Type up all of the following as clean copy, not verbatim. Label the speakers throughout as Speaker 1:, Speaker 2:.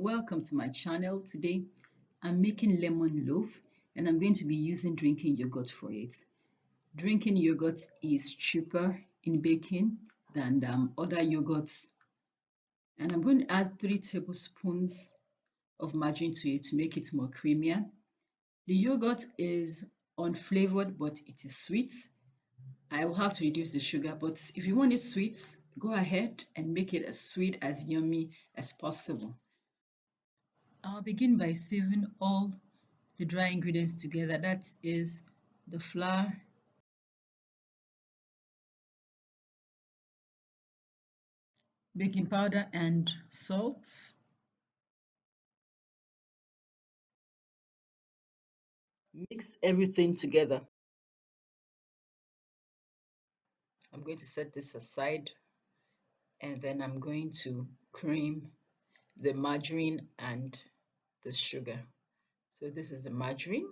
Speaker 1: Welcome to my channel. Today I'm making lemon loaf and I'm going to be using drinking yogurt for it. Drinking yogurt is cheaper in baking than other yogurts, and I'm going to add 3 tablespoons of margarine to it to make it more creamier. The yogurt is unflavored but it is sweet. I will have to reduce the sugar, but if you want it sweet, go ahead and make it as sweet, as yummy as possible. I'll begin by sieving all the dry ingredients together. That is the flour, baking powder, and salt. Mix everything together. I'm going to set this aside and then I'm going to cream the margarine and the sugar. So this is the margarine.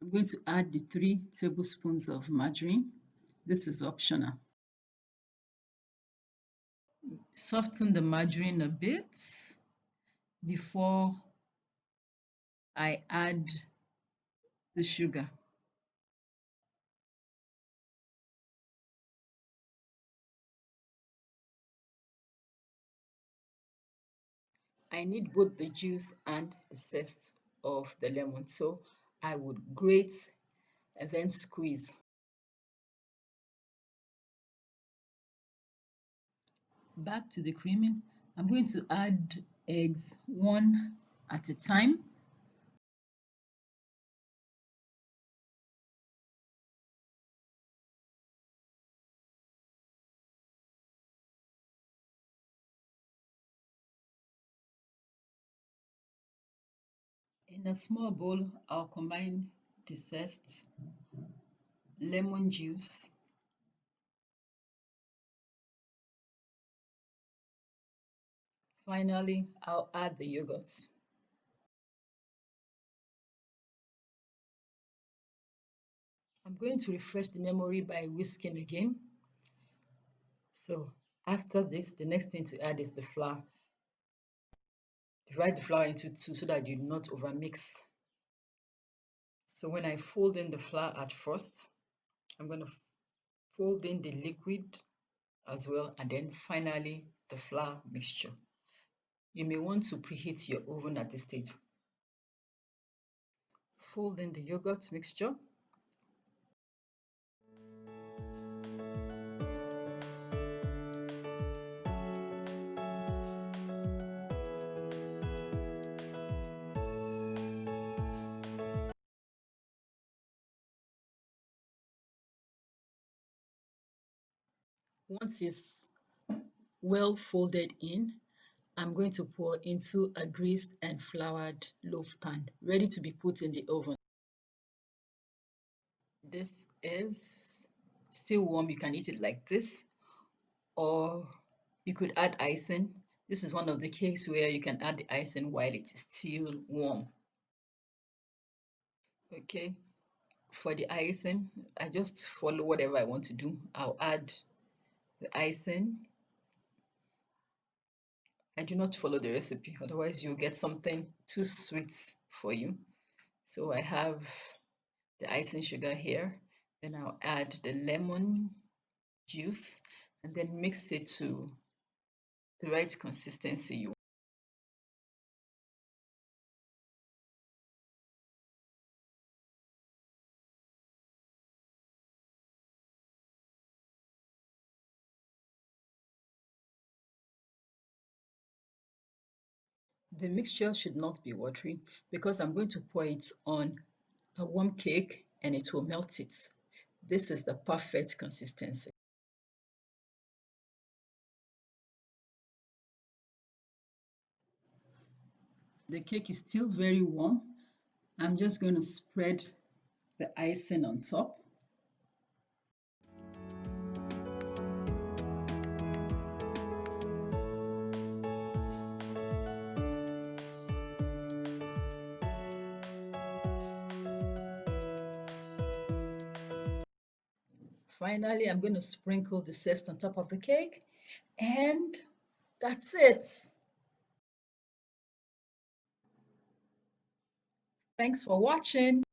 Speaker 1: I'm going to add the 3 tablespoons of margarine. This is optional. Soften the margarine a bit before I add the sugar. I need both the juice and the zest of the lemon, so I would grate and then squeeze. Back to the creaming, I'm going to add eggs one at a time. In a small bowl, I'll combine the zest, lemon juice, finally I'll add the yogurt. I'm going to refresh the memory by whisking again. So after this, the next thing to add is the flour. Divide the flour into 2 so that you do not overmix. So when I fold in the flour at first, I'm going to fold in the liquid as well, and then finally the flour mixture. You may want to preheat your oven at this stage. Fold in the yogurt mixture. Once it's well folded in, I'm going to pour into a greased and floured loaf pan, ready to be put in the oven. This is still warm. You can eat it like this, or you could add icing. This is one of the cakes where you can add the icing while it is still warm. Okay, for the icing, I just follow whatever I want to do. I'll add the icing. I do not follow the recipe, otherwise you'll get something too sweet for you. So I have the icing sugar here, then I'll add the lemon juice and then mix it to the right consistency you want. The mixture should not be watery because I'm going to pour it on a warm cake and it will melt it. This is the perfect consistency. The cake is still very warm. I'm just going to spread the icing on top. Finally, I'm going to sprinkle the zest on top of the cake, and that's it. Thanks for watching.